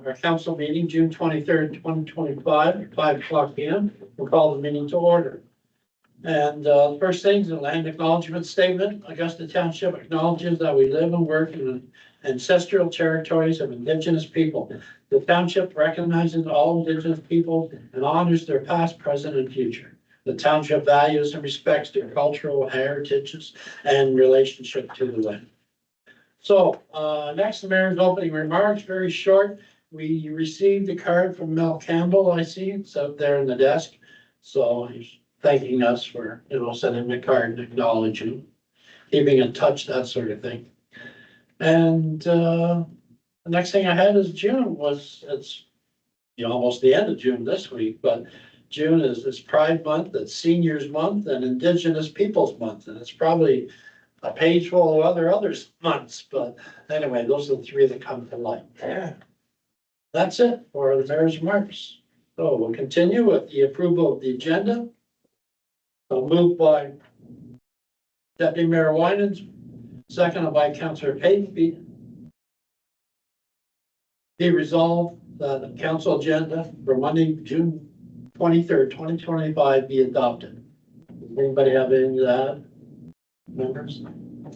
our council meeting, June 23rd, 2025, at 5 p.m. We'll call the meeting to order. And first things, the land acknowledgement statement. Augusta Township acknowledges that we live and work in the ancestral territories of Indigenous people. The township recognizes all Indigenous people and honors their past, present, and future. The township values and respects their cultural heritages and relationship to the land. So next, the mayor's opening remarks, very short. We received a card from Mel Campbell, I see, it's up there in the desk. So he's thanking us for, sending the card and acknowledging, keeping in touch, that sort of thing. And the next thing I had is June it's almost the end of June this week, but June is Pride Month, it's Seniors Month, and Indigenous Peoples Month, and it's probably a page full of other months, but anyway, those are the three that come to light. Yeah. That's it for the mayor's remarks. So we'll continue with the approval of the agenda. Moved by Deputy Mayor Winans, seconded by Councillor Pate. Be resolved that the council agenda for Monday, June 23rd, 2025 be adopted. Does anybody have anything to add? Members?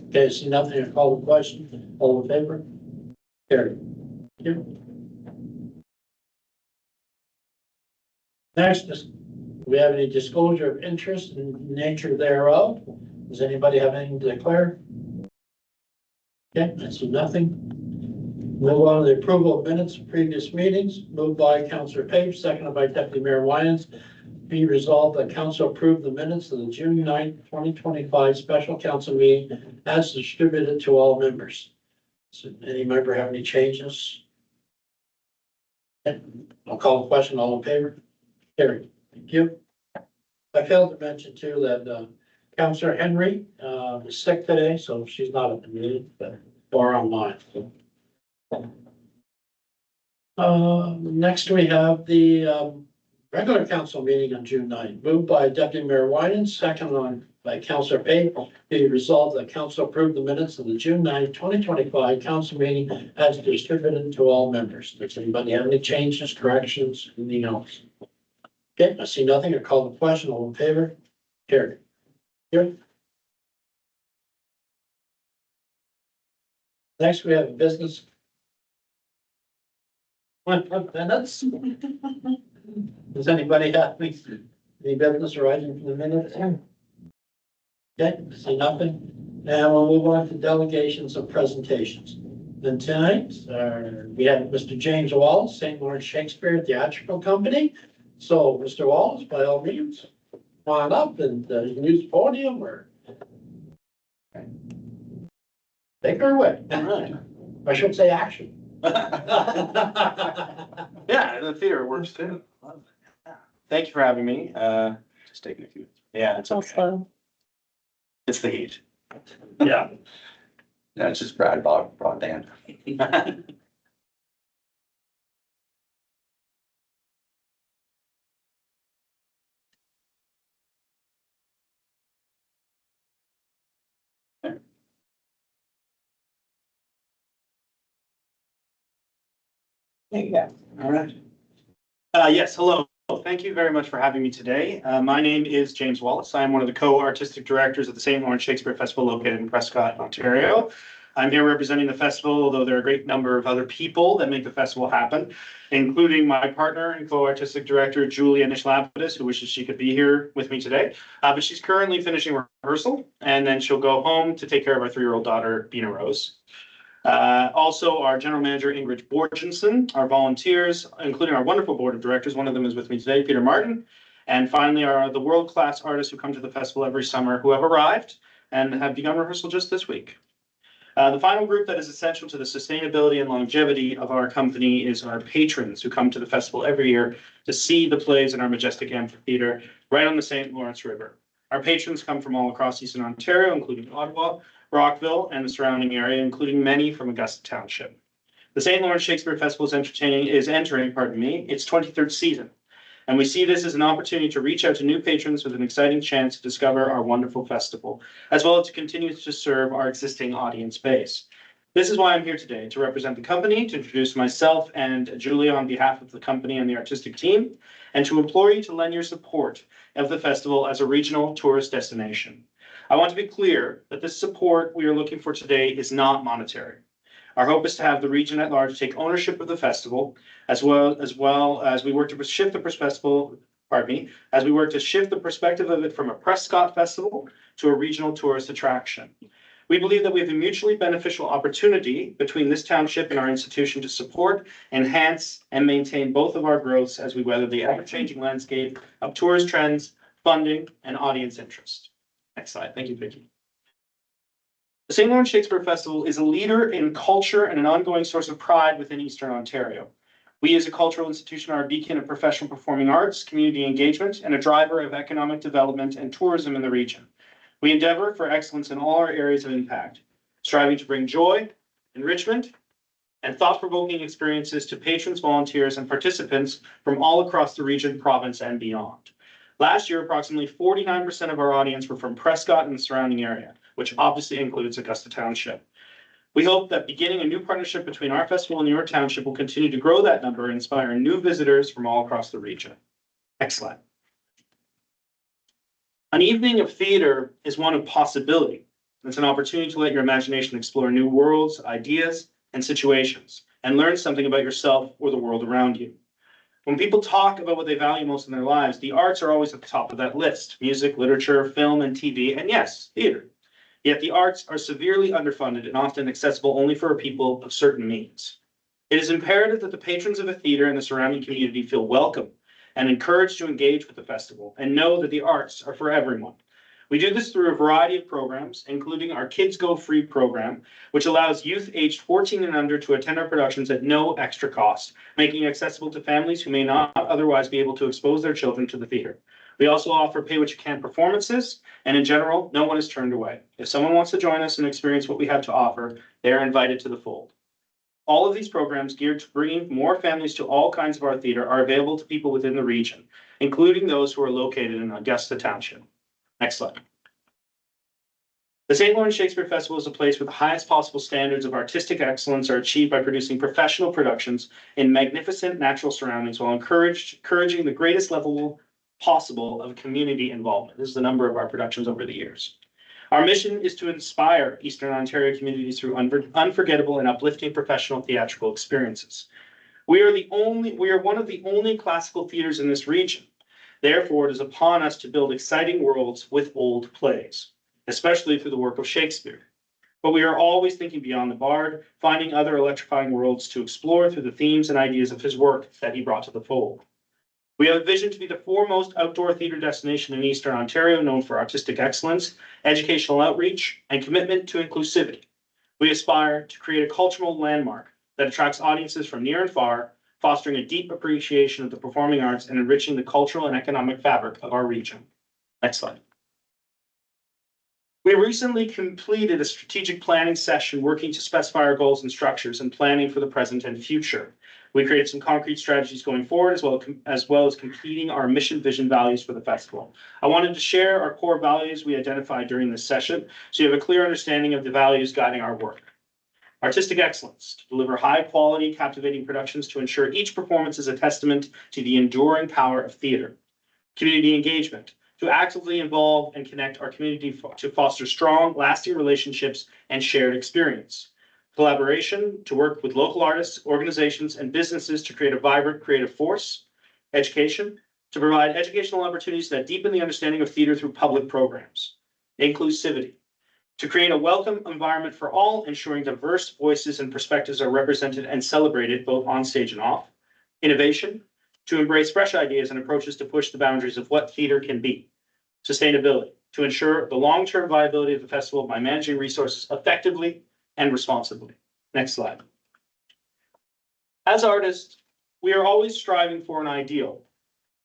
Okay, see nothing. I call the question. All in favor? Carried. Thank you. Next, do we have any disclosure of interest and nature thereof? Does anybody have anything to declare? Okay, I see nothing. Move on to the approval of minutes of previous meetings. Moved by Councillor Page, seconded by Deputy Mayor Winans. Be resolved that council approve the minutes of the June 9th, 2025 special council meeting as distributed to all members. So any member have any changes? Okay. I'll call the question. All in favor? Carried. Thank you. I failed to mention too that Councillor Henry is sick today, so she's not at the meeting, but or online. Next we have the regular council meeting on June 9th, moved by Deputy Mayor Winans, second by Councillor Pate. Be resolved that council approve the minutes of the June 9th, 2025 council meeting as distributed to all members. Does anybody have any changes, corrections, anything else? Okay, I see nothing. I call the question. All in favor? Carried. Here. Next, we have business. Minutes. Does anybody have any business arising from the minutes? Okay, I see nothing. Now we'll move on to delegations and presentations. And tonight, we have Mr. James Wallace, St. Lawrence Shakespeare Theatrical Company. So, Mr. Wallace, by all means, come on up and you can use the podium or take her away. All right. I should say action. Yeah, the theater works too. Thank you for having me. Just taking a few. Yeah, it's okay. It's the heat. Yeah. No, it's just Brad brought Dan. There you go. All right. Yes, hello. Thank you very much for having me today. My name is James Wallace. I am one of the co-artistic directors of the St. Lawrence Shakespeare Festival located in Prescott, Ontario. I'm here representing the festival, although there are a great number of other people that make the festival happen, including my partner and co-artistic director, Julia Nishlapidis, who wishes she could be here with me today. But she's currently finishing rehearsal, and then she'll go home to take care of our 3-year-old daughter, Bina Rose. Also, our general manager, Ingrid Borgensen, our volunteers, including our wonderful board of directors. One of them is with me today, Peter Martin. And finally, the world-class artists who come to the festival every summer who have arrived and have begun rehearsal just this week. The final group that is essential to the sustainability and longevity of our company is our patrons who come to the festival every year to see the plays in our majestic amphitheater right on the St. Lawrence River. Our patrons come from all across Eastern Ontario, including Ottawa, Rockville, and the surrounding area, including many from Augusta Township. The St. Lawrence Shakespeare Festival is entering its 23rd season. And we see this as an opportunity to reach out to new patrons with an exciting chance to discover our wonderful festival, as well as to continue to serve our existing audience base. This is why I'm here today, to represent the company, to introduce myself and Julia on behalf of the company and the artistic team, and to implore you to lend your support of the festival as a regional tourist destination. I want to be clear that this support we are looking for today is not monetary. Our hope is to have the region at large take ownership of the festival, as well as we work to shift the perspective of it from a Prescott festival to a regional tourist attraction. We believe that we have a mutually beneficial opportunity between this township and our institution to support, enhance, and maintain both of our growths as we weather the ever-changing landscape of tourist trends, funding, and audience interest. Next slide. Thank you, Vicki. The St. Lawrence Shakespeare Festival is a leader in culture and an ongoing source of pride within Eastern Ontario. We as a cultural institution are a beacon of professional performing arts, community engagement, and a driver of economic development and tourism in the region. We endeavor for excellence in all our areas of impact, striving to bring joy, enrichment, and thought-provoking experiences to patrons, volunteers, and participants from all across the region, province, and beyond. Last year, approximately 49% of our audience were from Prescott and the surrounding area, which obviously includes Augusta Township. We hope that beginning a new partnership between our festival and your township will continue to grow that number and inspire new visitors from all across the region. Next slide. An evening of theater is one of possibility. It's an opportunity to let your imagination explore new worlds, ideas, and situations, and learn something about yourself or the world around you. When people talk about what they value most in their lives, the arts are always at the top of that list: music, literature, film, and TV, and yes, theater. Yet the arts are severely underfunded and often accessible only for people of certain means. It is imperative that the patrons of a theater and the surrounding community feel welcome and encouraged to engage with the festival and know that the arts are for everyone. We do this through a variety of programs, including our Kids Go Free program, which allows youth aged 14 and under to attend our productions at no extra cost, making it accessible to families who may not otherwise be able to expose their children to the theater. We also offer pay what you can performances, and in general, no one is turned away. If someone wants to join us and experience what we have to offer, they are invited to the fold. All of these programs geared to bringing more families to all kinds of our theater are available to people within the region, including those who are located in Augusta Township. Next slide. The St. Lawrence Shakespeare Festival is a place where the highest possible standards of artistic excellence are achieved by producing professional productions in magnificent natural surroundings while encouraging the greatest level possible of community involvement. This is the number of our productions over the years. Our mission is to inspire Eastern Ontario communities through unforgettable and uplifting professional theatrical experiences. We are one of the only classical theaters in this region. Therefore, it is upon us to build exciting worlds with old plays, especially through the work of Shakespeare. But we are always thinking beyond the bard, finding other electrifying worlds to explore through the themes and ideas of his work that he brought to the fold. We have a vision to be the foremost outdoor theater destination in Eastern Ontario, known for artistic excellence, educational outreach, and commitment to inclusivity. We aspire to create a cultural landmark that attracts audiences from near and far, fostering a deep appreciation of the performing arts and enriching the cultural and economic fabric of our region. Next slide. We recently completed a strategic planning session working to specify our goals and structures and planning for the present and future. We created some concrete strategies going forward, as well as completing our mission, vision, values for the festival. I wanted to share our core values we identified during this session, so you have a clear understanding of the values guiding our work. Artistic excellence, to deliver high quality, captivating productions to ensure each performance is a testament to the enduring power of theater. Community engagement, to actively involve and connect our community to foster strong, lasting relationships and shared experience. Collaboration, to work with local artists, organizations, and businesses to create a vibrant creative force. Education, to provide educational opportunities that deepen the understanding of theater through public programs. Inclusivity, to create a welcome environment for all, ensuring diverse voices and perspectives are represented and celebrated both on stage and off. Innovation, to embrace fresh ideas and approaches to push the boundaries of what theater can be. Sustainability, to ensure the long-term viability of the festival by managing resources effectively and responsibly. Next slide. As artists, we are always striving for an ideal,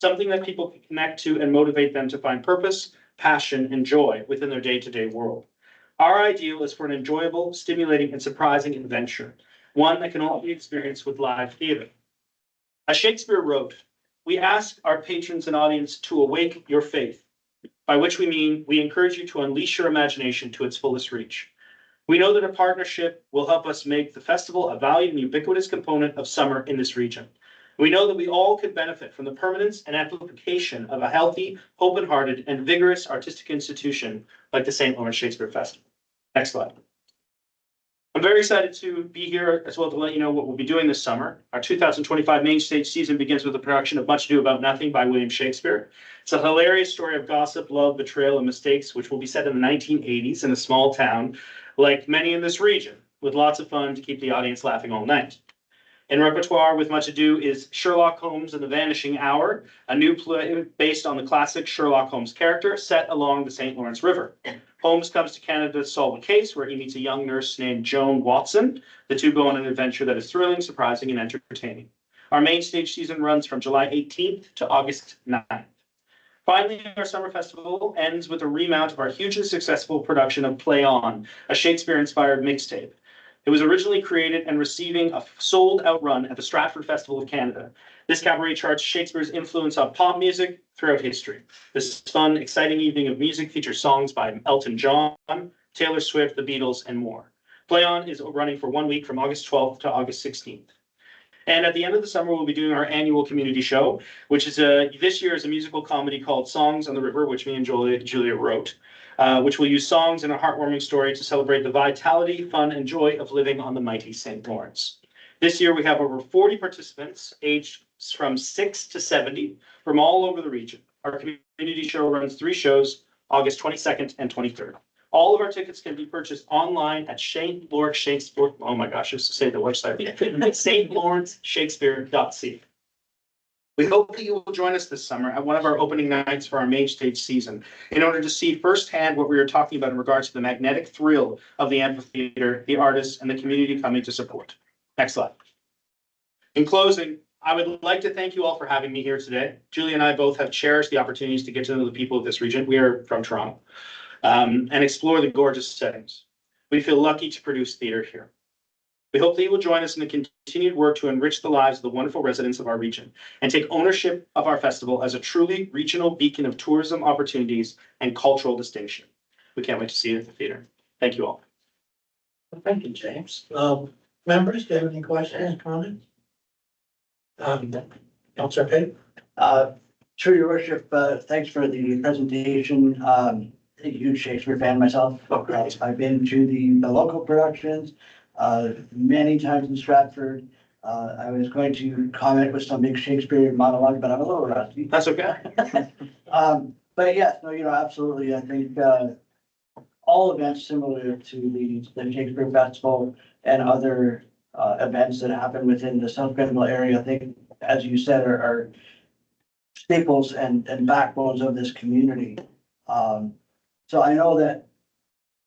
something that people can connect to and motivate them to find purpose, passion, and joy within their day-to-day world. Our ideal is for an enjoyable, stimulating, and surprising adventure, one that can only be experienced with live theater. As Shakespeare wrote, we ask our patrons and audience to awake your faith, by which we mean we encourage you to unleash your imagination to its fullest reach. We know that a partnership will help us make the festival a valued and ubiquitous component of summer in this region. We know that we all could benefit from the permanence and amplification of a healthy, open-hearted, and vigorous artistic institution like the St. Lawrence Shakespeare Festival. Next slide. I'm very excited to be here as well to let you know what we'll be doing this summer. Our 2025 main stage season begins with a production of Much Ado About Nothing by William Shakespeare. It's a hilarious story of gossip, love, betrayal, and mistakes, which will be set in the 1980s in a small town, like many in this region, with lots of fun to keep the audience laughing all night. In repertoire with Much Ado is Sherlock Holmes and the Vanishing Hour, a new play based on the classic Sherlock Holmes character set along the St. Lawrence River. Holmes comes to Canada to solve a case where he meets a young nurse named Joan Watson. The two go on an adventure that is thrilling, surprising, and entertaining. Our main stage season runs from July 18th to August 9th. Finally, our summer festival ends with a remount of our hugely successful production of Play On, a Shakespeare-inspired mixtape. It was originally created and receiving a sold-out run at the Stratford Festival of Canada. This cabaret charts Shakespeare's influence on pop music throughout history. This fun, exciting evening of music features songs by Elton John, Taylor Swift, The Beatles, and more. Play On is running for 1 week from August 12th to August 16th. And at the end of the summer, we'll be doing our annual community show, which is this year is a musical comedy called Songs on the River, which me and Julia wrote, which will use songs and a heartwarming story to celebrate the vitality, fun, and joy of living on the mighty St. Lawrence. This year, we have over 40 participants aged from 6 to 70 from all over the region. Our community show runs 3 shows, August 22nd and 23rd. All of our tickets can be purchased online at St. Lawrence Shakespeare. Oh my gosh, just to say the website. StLawrenceShakespeare.ca. We hope that you will join us this summer at one of our opening nights for our main stage season in order to see firsthand what we are talking about in regards to the magnetic thrill of the amphitheater, the artists, and the community coming to support. Next slide. In closing, I would like to thank you all for having me here today. Julie and I both have cherished the opportunities to get to know the people of this region. We are from Toronto. And explore the gorgeous settings. We feel lucky to produce theater here. We hope that you will join us in the continued work to enrich the lives of the wonderful residents of our region and take ownership of our festival as a truly regional beacon of tourism opportunities and cultural distinction. We can't wait to see you at the theater. Thank you all. Thank you, James. Members, do you have any questions, comments? Councilor Payne? Through your worship, thanks for the presentation. I'm a huge Shakespeare fan myself. I've been to the local productions many times in Stratford. I was going to comment with some big Shakespeare monologue, but I'm a little rusty. That's okay. But yes, no, absolutely. I think all events similar to the Shakespeare Festival and other events that happen within the South Grenville area, I think, as you said, are staples and backbones of this community. So I know that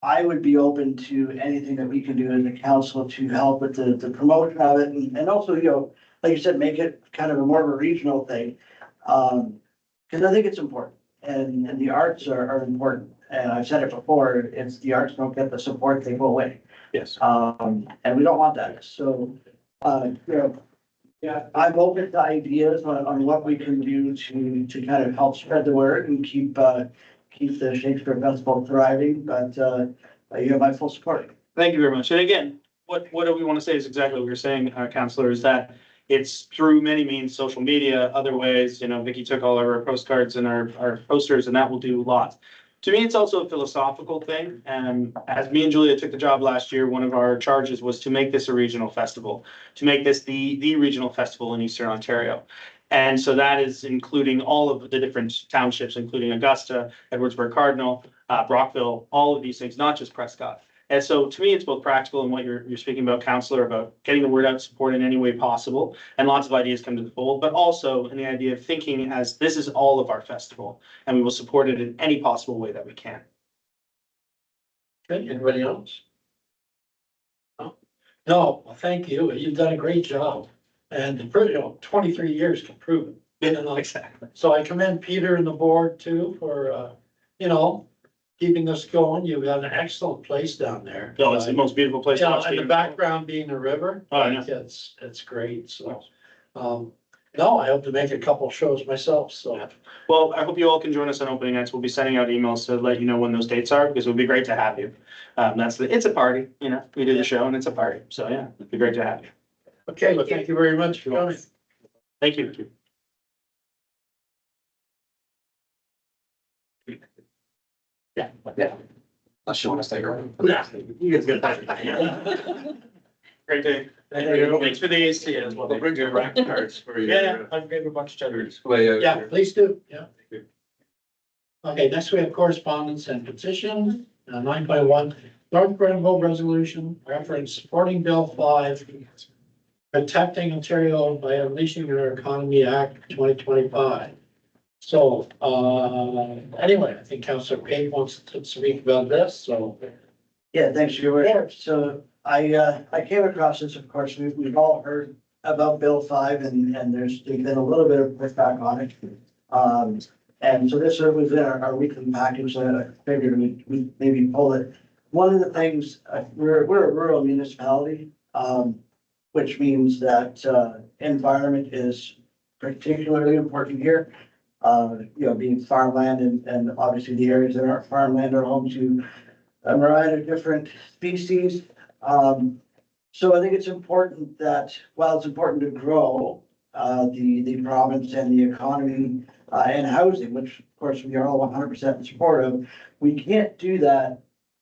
I would be open to anything that we can do as a council to help with the promotion of it and also, like you said, make it kind of a more of a regional thing. Because I think it's important and the arts are important. And I've said it before, if the arts don't get the support, they go away. Yes. And we don't want that. So, yeah, I'm open to ideas on what we can do to kind of help spread the word and keep the Shakespeare Festival thriving, but you have my full support. Thank you very much. And again, what do we want to say is exactly what you're saying, Councillor, is that it's through many means, social media, other ways, Vicky took all our postcards and our posters, and that will do lots. To me, it's also a philosophical thing. And as me and Julia took the job last year, one of our charges was to make this a regional festival, to make this the regional festival in Eastern Ontario. And so that is including all of the different townships, including Augusta, Edwardsburg Cardinal, Brockville, all of these things, not just Prescott. And so to me, it's both practical and what you're speaking about, Councillor, about getting the word out, support in any way possible, and lots of ideas come to the fold, but also in the idea of thinking as this is all of our festival, and we will support it in any possible way that we can. Okay, anybody else? No, well, thank you. You've done a great job. And 23 years to prove it. Exactly. So I commend Peter and the board too for, keeping us going. You've got an excellent place down there. No, it's the most beautiful place. to watch And the theater. background being the river. Oh, I know. It's great. So, No, I hope to make a couple shows myself, so. Well, I hope you all can join us on opening nights. We'll be sending out emails to let you know when those dates are, because it would be great to have you. It's a party, you know, we do the show and it's a party, so yeah, it'd be great to have you. Okay, well, thank you very much for coming. Thank you. Yeah. Unless you want to stay around. Yeah, you guys get that. Great day. Thanks for the AC as well. We'll bring your rack cards for your. Yeah, I've gave a bunch of cheddars. Display out Yeah, there. please do, yeah. Okay, next we have correspondence and petitions, 9.1, North Grenville Resolution, reference supporting Bill 5, Protecting Ontario by Unleashing Your Economy Act 2025. So, anyway, I think Councillor Page wants to speak about this, so. Yeah, thanks, Your Worship. So I came across this, of course, we've all heard about Bill 5 and there's been a little bit of pushback on it. And so this was in our weekly package, so I figured we maybe pull it. One of the things, we're a rural municipality, which means that environment is particularly important here. Being farmland and obviously the areas that aren't farmland are home to a variety of different species. So I think it's important that, while it's important to grow the province and the economy and housing, which of course we are all 100% in support of, we can't do that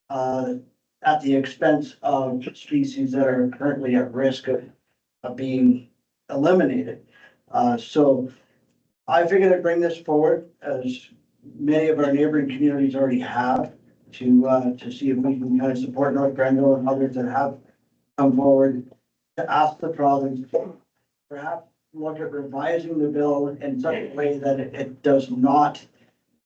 at the expense of species that are currently at risk of being eliminated. So I figured I'd bring this forward, as many of our neighboring communities already have, to see if we can kind of support North Grenville and others that have come forward to ask the province, perhaps look at revising the bill in such a way that it does not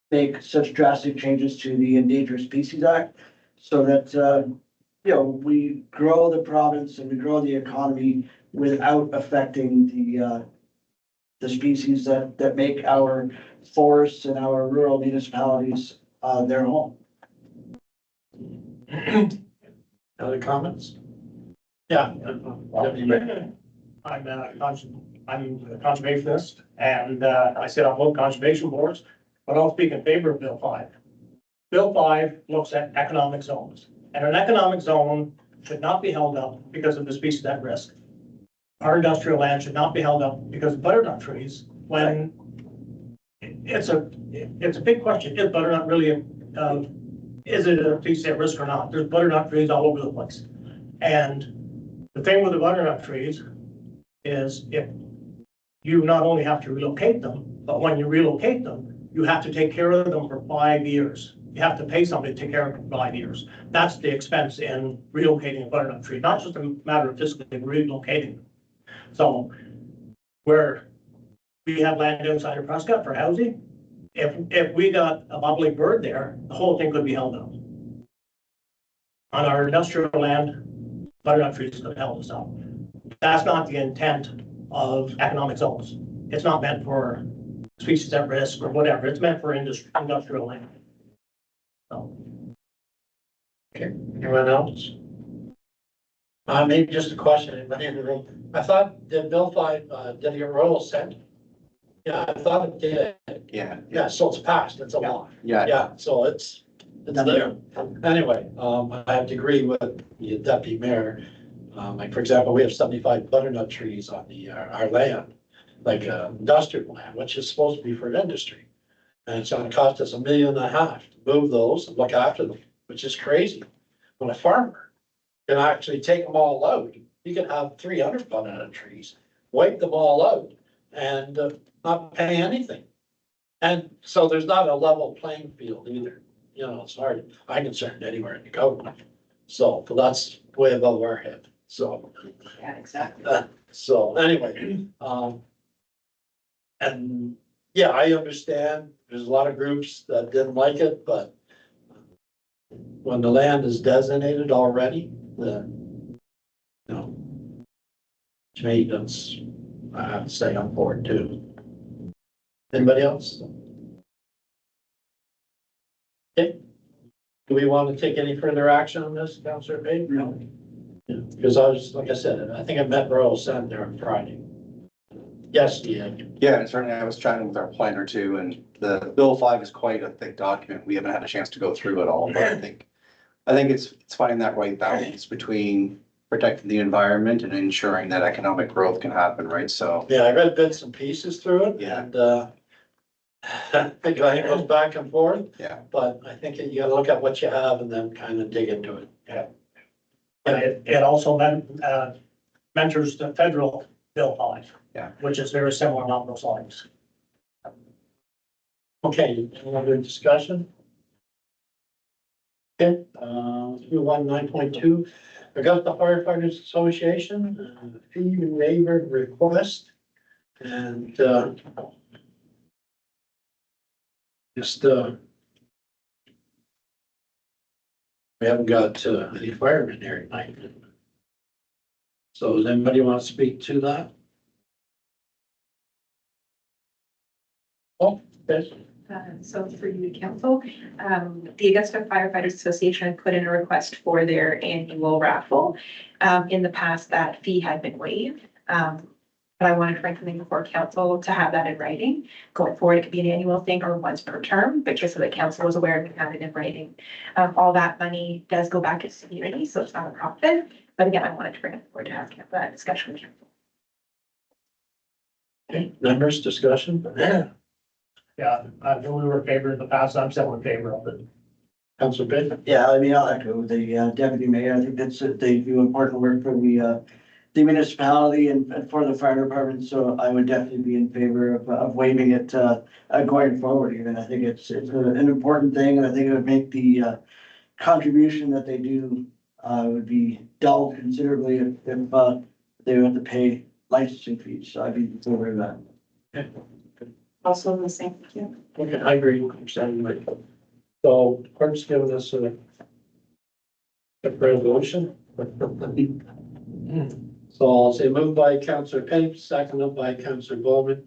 make such drastic changes to the Endangered Species Act, so that, we grow the province and we grow the economy without affecting the species that make our forests and our rural municipalities their home. Other comments? Yeah. I'm a conservationist, and I sit on both conservation boards, but I'll speak in favor of Bill 5. Bill 5 looks at economic zones, and an economic zone should not be held up because of the species at risk. Our industrial land should not be held up because of butternut trees, when it's a big question. Is butternut really is it a species at risk or not? There's butternut trees all over the place. And the thing with the butternut trees is, if you not only have to relocate them, but when you relocate them, you have to take care of them for 5 years. You have to pay somebody to take care of them for 5 years. That's the expense in relocating a butternut tree, not just a matter of physically relocating them. So where we have land inside of Prescott for housing, if we got a bubbling bird there, the whole thing could be held up. On our industrial land, butternut trees could held us up. That's not the intent of economic zones. It's not meant for species at risk or whatever. It's meant for industrial land. So. Okay, anyone else? Maybe just a question, anybody in the room? I thought, did Bill 5, did it get royal assent? Yeah, I thought it did. Yeah, so it's passed, it's a law. Yeah. Yeah, so it's there. Anyway, I have to agree with the deputy mayor. Like, for example, we have 75 butternut trees on our land, like industrial land, which is supposed to be for industry. And it's gonna cost us $1.5 million to move those and look after them, which is crazy. When a farmer can actually take them all out, you can have 300 butternut trees, wipe them all out and not pay anything. And so there's not a level playing field either. It's hard. I'm concerned anywhere in the government. So that's way above our head. So. Yeah, exactly. So anyway, and yeah, I understand there's a lot of groups that didn't like it, but when the land is designated already, then, to me, that's, I have to say I'm for it too. Anybody else? Okay. Do we want to take any further action on this, Councillor Page? No. Yeah, because I was, like I said, I think I met Royal Assent there on Friday. Yes, yeah. Yeah, and certainly I was chatting with our planner too, and the Bill 5 is quite a thick document. We haven't had a chance to go through it all, but I think it's finding that right balance between protecting the environment and ensuring that economic growth can happen, right? So, Yeah, I read bits and pieces through it Yeah. and, I think it goes back and forth, yeah, but I think you gotta look at what you have and then kind of dig into it. And it also mentors the federal Bill 5. Yeah. Which is very similar along those lines. Okay, any other discussion? Okay, through 9.2, Augusta Firefighters Association, fee waiver request. And, just, we haven't got, any firemen here tonight. So does anybody want to speak to that? Oh, yes. So for you, council, the Augusta Firefighters Association put in a request for their annual raffle. In the past, that fee had been waived. But I wanted to bring something before council to have that in writing. Going forward, it could be an annual thing or once per term, but just so that council was aware and had it in writing. All that money does go back to the community, so it's not a profit. But again, I wanted to bring it forward to have that discussion with council. Okay, members, discussion? Yeah, I know we were in favor in the past, I'm still in favor of it. Council Bid? Yeah, I mean, I'll echo the deputy mayor. I think they do important work for the municipality and for the fire department. So I would definitely be in favor of waiving it going forward. Even I think it's an important thing, and I think it would make the contribution that they do would be doubled considerably if they would have to pay licensing fees. So I'd be in favor of that. Also the same, yeah. Okay, I agree. Exactly. So clerk's given us a resolution. So I'll say moved by Councillor Pape, seconded by Councillor Bowman.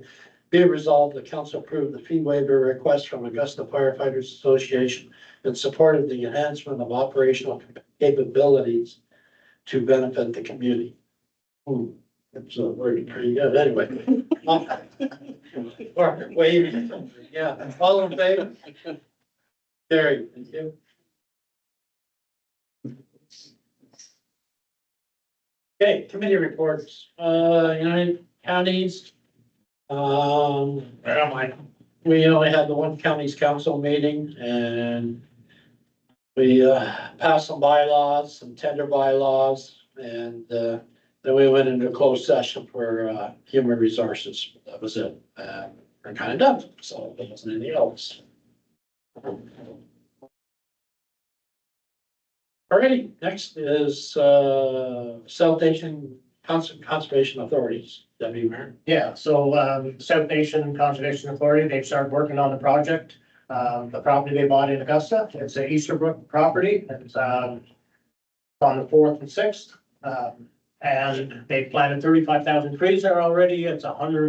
Be it resolved, the council approve the fee waiver request from Augusta Firefighters Association in support of the enhancement of operational capabilities to benefit the community. That's a word pretty good, anyway. Or waving, yeah, all in favor? Carried, thank you. Okay, committee reports, United Counties. Where am I? We only had the one county's council meeting and we passed some bylaws, some tender bylaws, and then we went into closed session for human resources. That was it. We're kind of done, so there wasn't anything else. Alrighty, next is South Asian Conservation Authorities, Deputy Mayor. Yeah, so South Nation Conservation Authority, they've started working on the project. The property they bought in Augusta, it's a Easterbrook property. It's on the 4th and 6th. And they've planted 35,000 trees there already. It's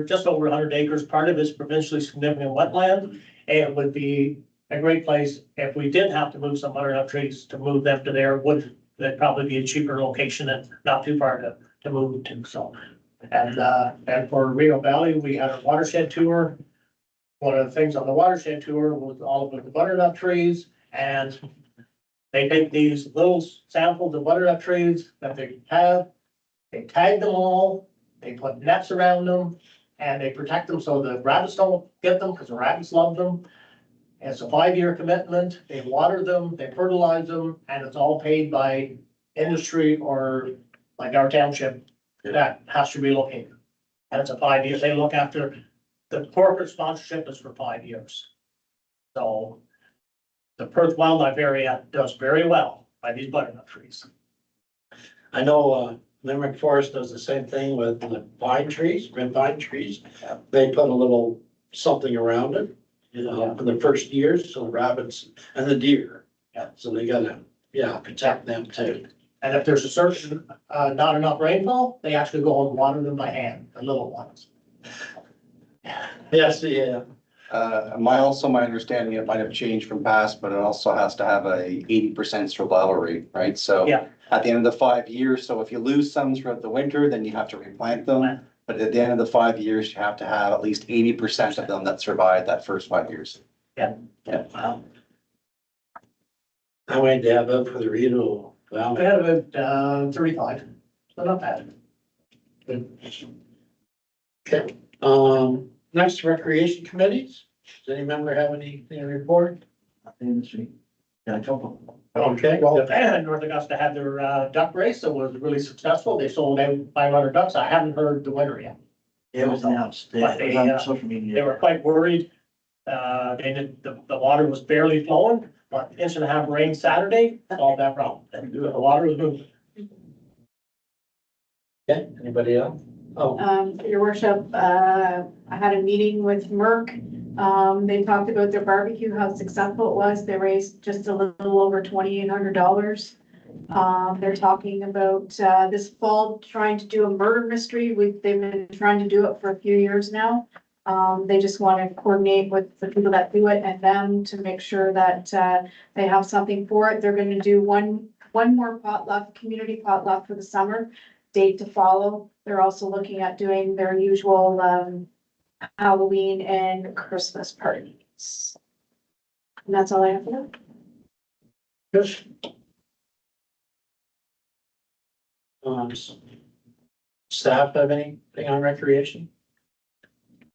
just over 100 acres. Part of it's provincially significant wetland. It would be a great place if we did have to move some butternut trees to move them to there. That'd probably be a cheaper location and not too far to move to. So, and for Rio Valley, we had a watershed tour. One of the things on the watershed tour was all of the butternut trees, and they take these little samples of butternut trees that they have. They tag them all, they put nets around them, and they protect them so the rabbits don't get them, because the rabbits love them. It's a 5-year commitment, they water them, they fertilize them, and it's all paid by industry or like our township that has to relocate. And it's a 5 years, they look after, the corporate sponsorship is for 5 years. So the Perth Wildlife Area does very well by these butternut trees. I know Limerick Forest does the same thing with the pine trees, red pine trees. They put a little something around it, you know, for the first years, so the rabbits and the deer. Yeah. So they gotta, protect them too. And if there's a certain, not enough rainfall, they actually go and water them by hand, the little ones. Yes, yeah. my understanding, it might have changed from past, but it also has to have a 80% survival rate, right? So Yeah. at the end of the 5 years, so if you lose some throughout the winter, then you have to replant them. But at the end of the 5 years, you have to have at least 80% of them that survive that first 5 years. Wow. How many do you have up for the renewal? I Well, had about 35, so not bad. okay, next recreation committees. Does any member have anything to report? Nothing this week. Got a couple. Okay, Well, North Augusta had their duck race, it was really successful, they sold out 500 ducks, I haven't heard the winner yet. It was announced. It But was they, on social They media. were quite worried, they did, the water was barely flowing, but inch and a half rain Saturday, solved that problem, the water was moving. okay, anybody else? Oh, Your worship, I had a meeting with Merck. They talked about their barbecue, how successful it was. They raised just a little over $2,800. They're talking about, this fall, trying to do a murder mystery. They've been trying to do it for a few years now. They just want to coordinate with the people that do it and them to make sure that, they have something for it. They're gonna do one more potluck, community potluck for the summer, date to follow. They're also looking at doing their usual, Halloween and Christmas parties. And that's all I have for now. good. S- Staff have anything on recreation?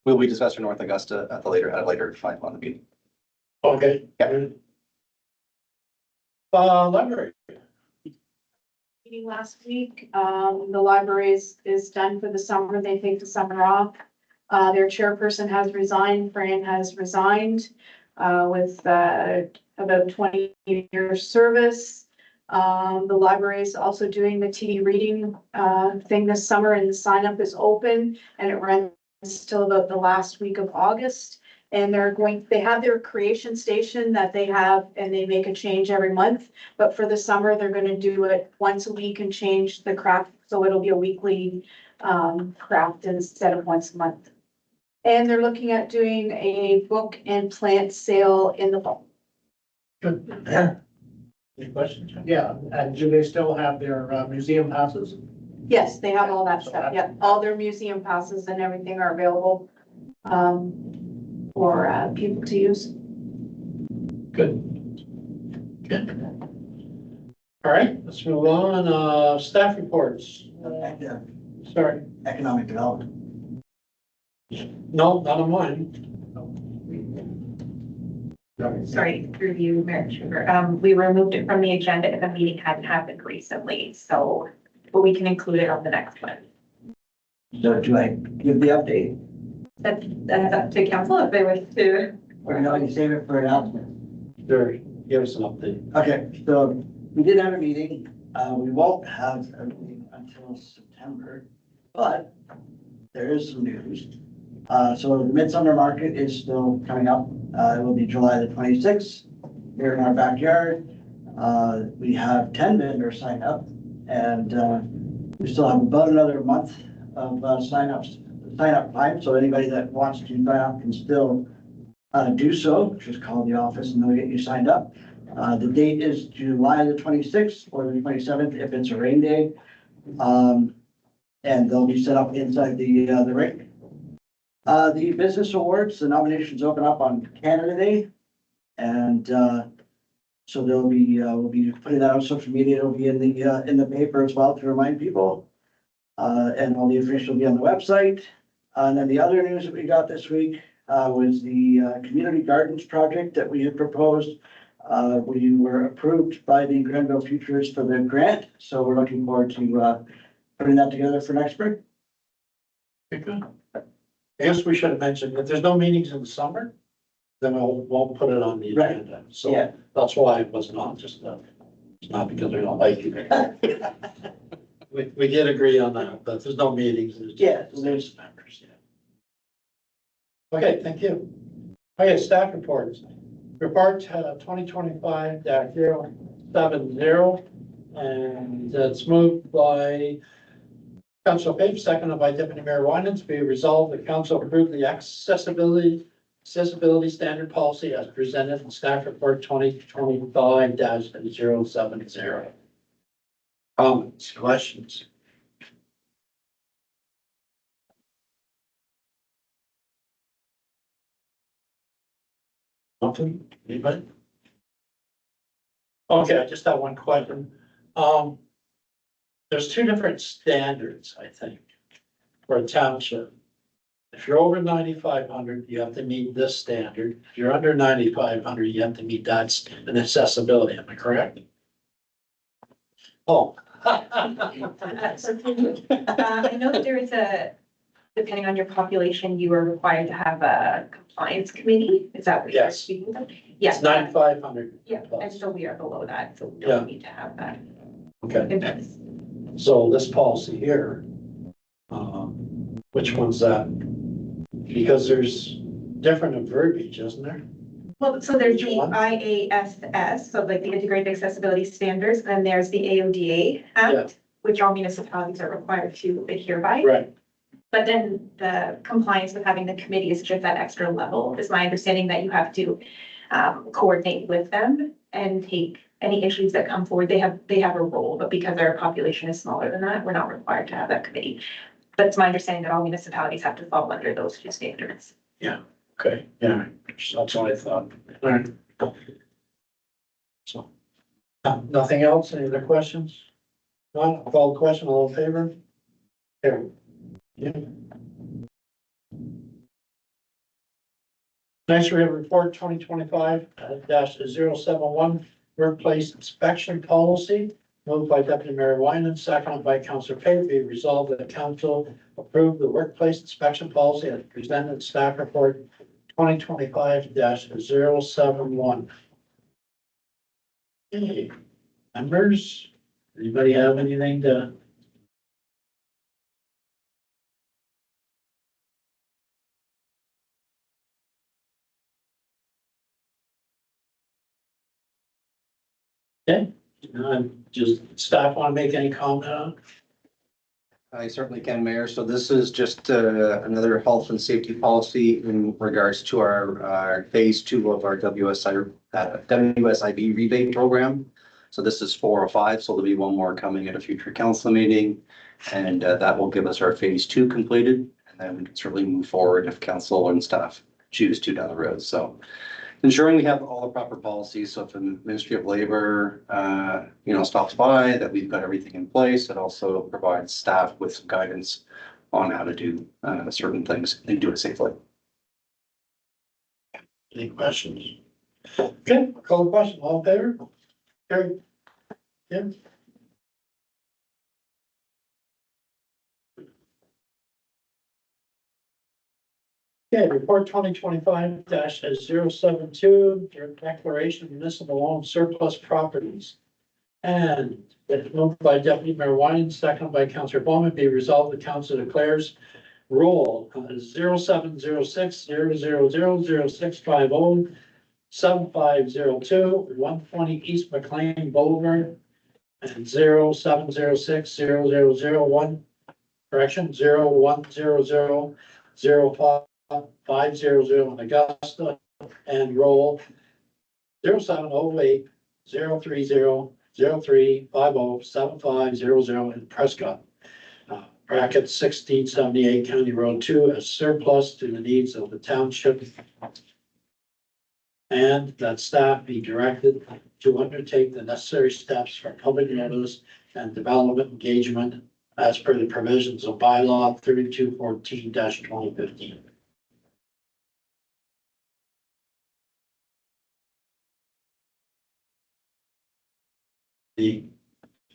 Will we discuss for North Augusta at a later time on the meeting? Okay. Yeah. Library. Meeting last week, the library is done for the summer. They take the summer off. Their chairperson has resigned, Fran has resigned, with, about 20 years service. The library is also doing the TD reading, thing this summer, and the sign up is open and it runs till about the last week of August. And they have their creation station that they have, and they make a change every month. But for the summer, they're gonna do it once a week and change the craft, so it'll be a weekly, craft instead of once a month. And they're looking at doing a book and plant sale in the fall. Good. Any questions? Yeah, and do they still have their museum passes? Yes, they have all that stuff, yep, all their museum passes and everything are available, for, people to use. Good. Good. All right, let's move on. Staff reports. Sorry, Economic development. no, not on mine. Sorry, through you, Mayor Sugar. We removed it from the agenda and the meeting hadn't happened recently, so, but we can include it on the next one. So do I give the update? That's up to council if they wish to. Or no, I can save it for announcement? Sure, give us an update. Okay, so we did have a meeting. We won't have a meeting until September, but there is some news. So the Midsummer Market is still coming up. It will be July the 26th here in our backyard. We have 10 vendors signed up and we still have about another month of sign up time. So anybody that wants to sign up can still do so. Just call the office and they'll get you signed up. The date is July the 26th or the 27th if it's a rain day. And they'll be set up inside the rink. The business awards, the nominations open up on Canada Day. And so we'll be putting that on social media. It'll be in the paper as well to remind people. And all the information will be on the website. And then the other news that we got this week was the community gardens project that we had proposed. We were approved by the Granville Futures for the grant, so we're looking forward to putting that together for next spring. Okay, good. I guess we should have mentioned that there's no meetings in the summer, then we'll put it on the Right. agenda. So Yeah. that's why it wasn't on, just, it's not because we don't like you. We did agree on that, but there's no meetings. Yeah, so there's- Members, yeah. Okay, thank you. Okay, staff reports. Report 2025-070, and it's moved by Council Page, seconded by Deputy Mayor Winans. Be resolved that council approve the accessibility standard policy as presented in staff report 2025-070. Comments, questions? Nothing, anybody? Okay, I just have one question. There's two different standards, I think, for a township. If you're over 9,500, you have to meet this standard. If you're under 9,500, you have to meet that and accessibility, am I correct? Oh. I know that there is depending on your population, you are required to have a compliance committee. Is that what you're Yes. speaking about? Yes. It's 9,500. Yeah, and so we are below that, so we Yeah. don't need to have that Okay, in place. so this policy here, which one's that? Because there's different verbiage, isn't there? Well, so there's Which the one? IASS, so like the Integrated Accessibility Standards, and then there's the AODA Yeah. Act, which all municipalities are required to adhere by. Right. But then the compliance with having the committee is just that extra level, is my understanding that you have to coordinate with them and take any issues that come forward. They have a role, but because our population is smaller than that, we're not required to have that committee. But it's my understanding that all municipalities have to fall under those two standards. Okay, yeah, that's what I thought. All right. So, nothing else? Any other questions? None, I'll call the question, all in favor? Here. Yeah. Next, we have report 2025-071 workplace inspection policy. Moved by Deputy Mayor Wyman, seconded by Councillor Payne. Be resolved that the council approve the workplace inspection policy as presented in staff report 2025-071. Okay, members, anybody have anything to? Okay, just staff want to make any comment on? I certainly can, Mayor. So this is just another health and safety policy in regards to our phase 2 of our WSIB rebate program. So this is 4 or 5, so there'll be one more coming at a future council meeting. And that will give us our phase 2 completed. And then we can certainly move forward if council and staff choose to down the road. So ensuring we have all the proper policies. So if the Ministry of Labor, stops by, that we've got everything in place. It also provides staff with some guidance on how to do certain things and do it safely. Any questions? Okay, call the question, all in favor? Carry. Yeah. Okay, report 2025-072, your declaration of municipal owned surplus properties. And it's moved by Deputy Mayor Wyman, seconded by Councillor Bowman, be resolved, the council declares rule 0706-000-0650, 7502, 120 East McLean Boulevard, and 0706-0001, correction, 0100-0550 in Augusta, and roll 0708-030-0350-7500 in Prescott. Bracket 1678 County Road 2 as surplus to the needs of the township. And that staff be directed to undertake the necessary steps for public notice and development engagement as per the provisions of bylaw 3214-2015.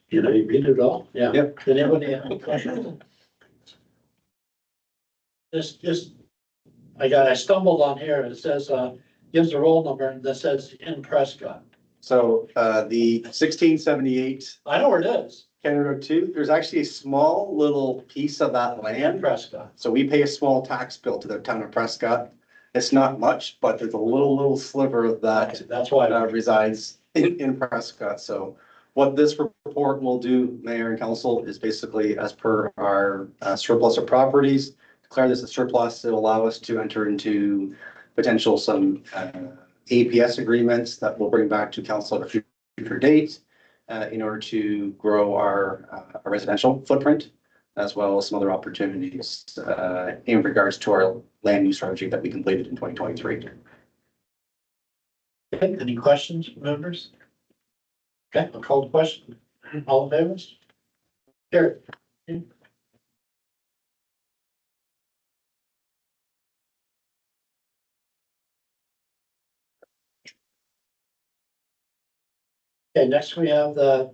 You read it all? Yeah. Yep. Did anybody have any questions? I stumbled on here. It says, gives a roll number and that says in Prescott. So the 1678 I know where it is, County Road 2, there's actually a small little piece of that in land. Prescott. So we pay a small tax bill to the town of Prescott. It's not much, but there's a little sliver of that That's why. resides in Prescott. So what this report will do, Mayor and Council, is basically as per our surplus of properties, declare this a surplus. It'll allow us to enter into potential some APS agreements that we'll bring back to council at a future date in order to grow our residential footprint, as well as some other opportunities in regards to our land use strategy that we completed in 2023. Okay, any questions, members? Okay, I'll call the question. All in favor? Carry. Okay, next we have that,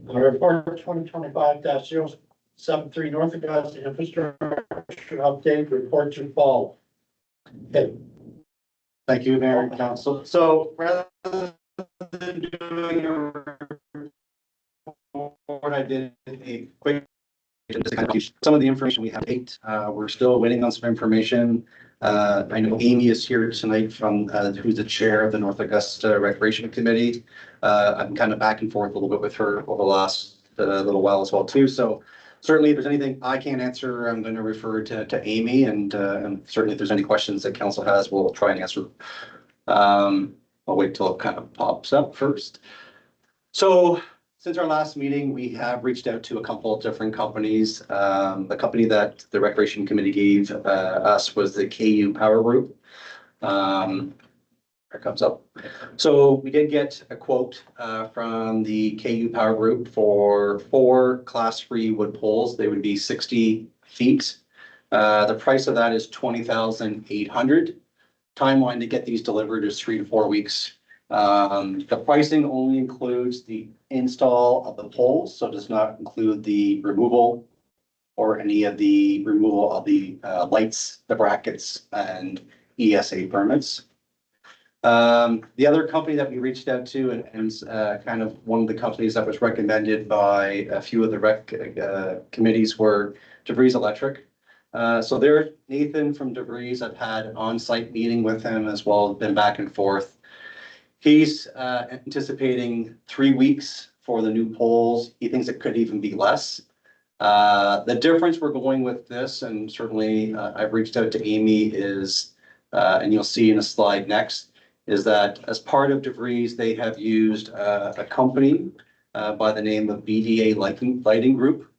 report 2025-073 North Augusta Infrastructure Update Report to Fall. Okay, Thank you, Mayor and Council. So rather than doing a report, I did a quick just to kind of keep some of the information we have. We're still waiting on some information. I know Amy is here tonight from, who's the chair of the North Augusta Recreation Committee. I'm kind of back and forth a little bit with her over the last little while as well too. So certainly if there's anything I can't answer, I'm going to refer to Amy, and certainly if there's any questions that council has, we'll try and answer. I'll wait till it kind of pops up first. So since our last meeting, we have reached out to a couple of different companies. The company that the Recreation Committee gave us was the KU Power Group. Here comes up. So we did get a quote from the KU Power Group for 4 Class 3 wood poles. They would be 60 feet. The price of that is $20,800. Timeline to get these delivered is 3 to 4 weeks. The pricing only includes the install of the poles, so does not include the removal or any of the removal of the lights, the brackets, and ESA permits. The other company that we reached out to and kind of one of the companies that was recommended by a few of the rec committees were DeVries Electric. So there, Nathan from DeVries, I've had an on-site meeting with him as well, been back and forth. He's anticipating 3 weeks for the new poles. He thinks it could even be less. The difference we're going with this, and certainly I've reached out to Amy, is, and you'll see in a slide next, is that as part of DeVries, they have used a company by the name of BDA Lighting Group.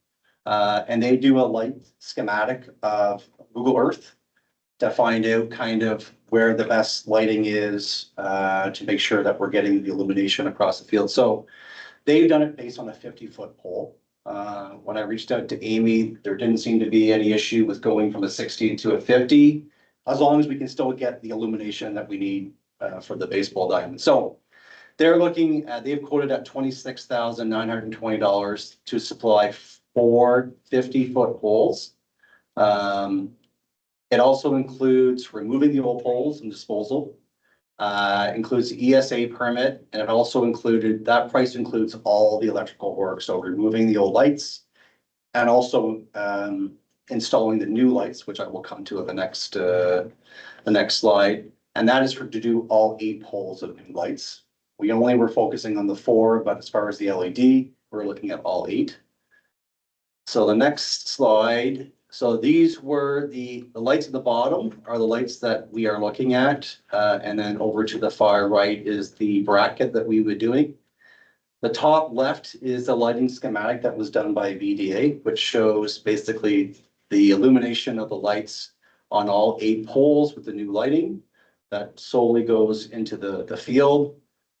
And they do a light schematic of Google Earth to find out kind of where the best lighting is to make sure that we're getting the illumination across the field. So they've done it based on a 50-foot pole. When I reached out to Amy, there didn't seem to be any issue with going from a 60 to a 50, as long as we can still get the illumination that we need for the baseball diamond. So they're looking at, they've quoted at $26,920 to supply 4 50-foot poles. It also includes removing the old poles and disposal. Includes the ESA permit, and it also included, that price includes all the electrical work. So removing the old lights and also installing the new lights, which I will come to at the next slide. And that is to do all 8 poles of new lights. We only were focusing on the 4, but as far as the LED, we're looking at all 8. So the next slide. So these were the lights at the bottom are the lights that we are looking at. And then over to the far right is the bracket that we were doing. The top left is the lighting schematic that was done by VDA, which shows basically the illumination of the lights on all 8 poles with the new lighting. That solely goes into the field.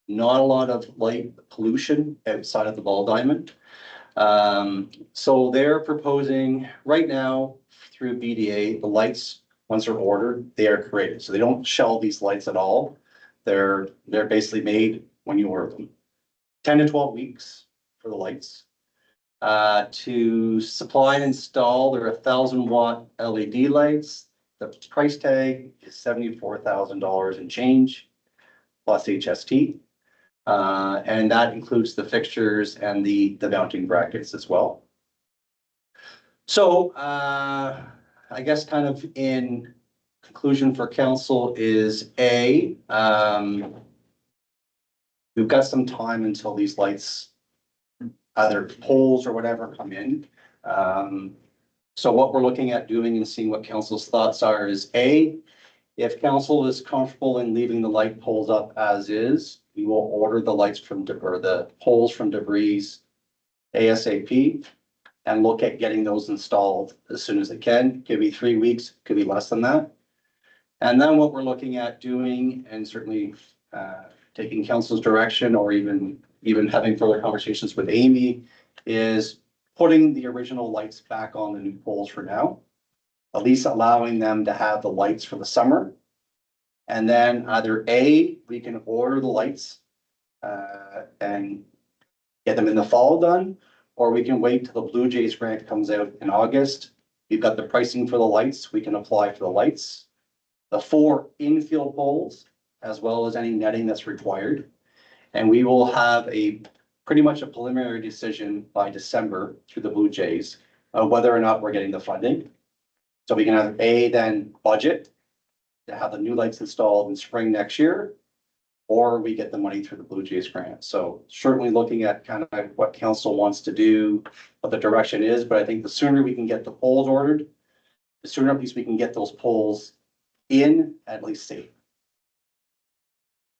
Not a lot of light pollution outside of the ball diamond. So they're proposing right now through BDA, the lights, once they're ordered, they are created. So they don't shelve these lights at all. They're basically made when you order them. 10 to 12 weeks for the lights. To supply and install, there are 1,000-watt LED lights. The price tag is $74,000 and change plus HST. And that includes the fixtures and the mounting brackets as well. So I guess kind of in conclusion for council is we've got some time until these lights, either poles or whatever, come in. So what we're looking at doing and seeing what council's thoughts are is if council is comfortable in leaving the light poles up as is, we will order the lights from, or the poles from DeVries ASAP. and look at getting those installed as soon as they can. Could be 3 weeks, could be less than that. And then what we're looking at doing, and certainly taking council's direction, or even having further conversations with Amy, is putting the original lights back on the new poles for now. At least allowing them to have the lights for the summer. And then either A, we can order the lights and get them in the fall done, or we can wait till the Blue Jays grant comes out in August. We've got the pricing for the lights, we can apply for the lights. The 4 infield poles, as well as any netting that's required. And we will have pretty much a preliminary decision by December through the Blue Jays of whether or not we're getting the funding. So we can have A, then budget to have the new lights installed in spring next year, or we get the money through the Blue Jays grant. So certainly looking at kind of what council wants to do, what the direction is, but I think the sooner we can get the poles ordered, the sooner at least we can get those poles in, at least safe.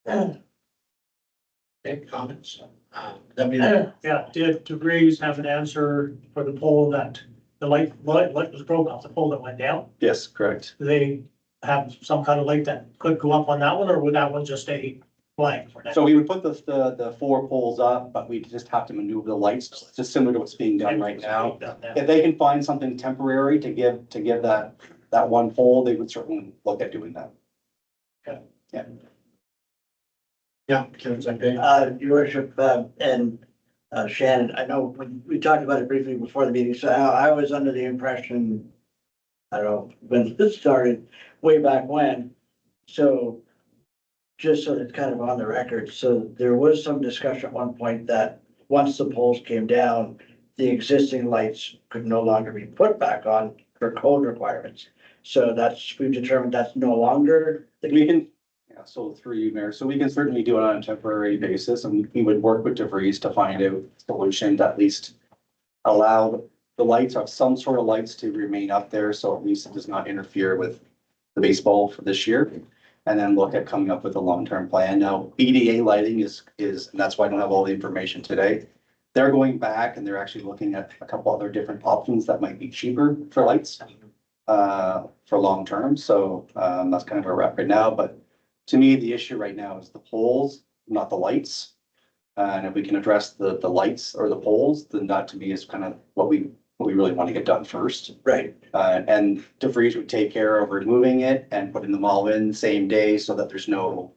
Okay, comments? Deputy. Yeah, did DeVries have an answer for the pole that the light was broke off the pole that went down? Yes, correct. Do they have some kind of light that could go up on that one, or would that one just stay blank for now? So we would put the 4 poles up, but we just have to maneuver the lights, just similar to what's being done right now. If they can find something temporary to give that one pole, they would certainly look at doing that. Yeah, Councilor Payne. Your worship, and Shannon, I know we talked about it briefly before the meeting, so I was under the impression, I don't know, when this started, way back when, so just so it's kind of on the record, so there was some discussion at one point that once the poles came down, the existing lights could no longer be put back on for code requirements. So we've determined that's no longer the We can, yeah, so through you, Mayor, so we can certainly do it on a temporary basis, and we would work with DeVries to find a solution to at least allow the lights, of some sort of lights, to remain up there, so at least it does not interfere with the baseball for this year. And then look at coming up with a long-term plan. Now, BDA lighting is, and that's why I don't have all the information today. They're going back and they're actually looking at a couple other different options that might be cheaper for lights for long term. So that's kind of where we're at right now. But to me, the issue right now is the poles, not the lights. And if we can address the lights or the poles, then that to me is kind of what we really want to get done first. right. And DeVries would take care of removing it and putting them all in the same day so that there's no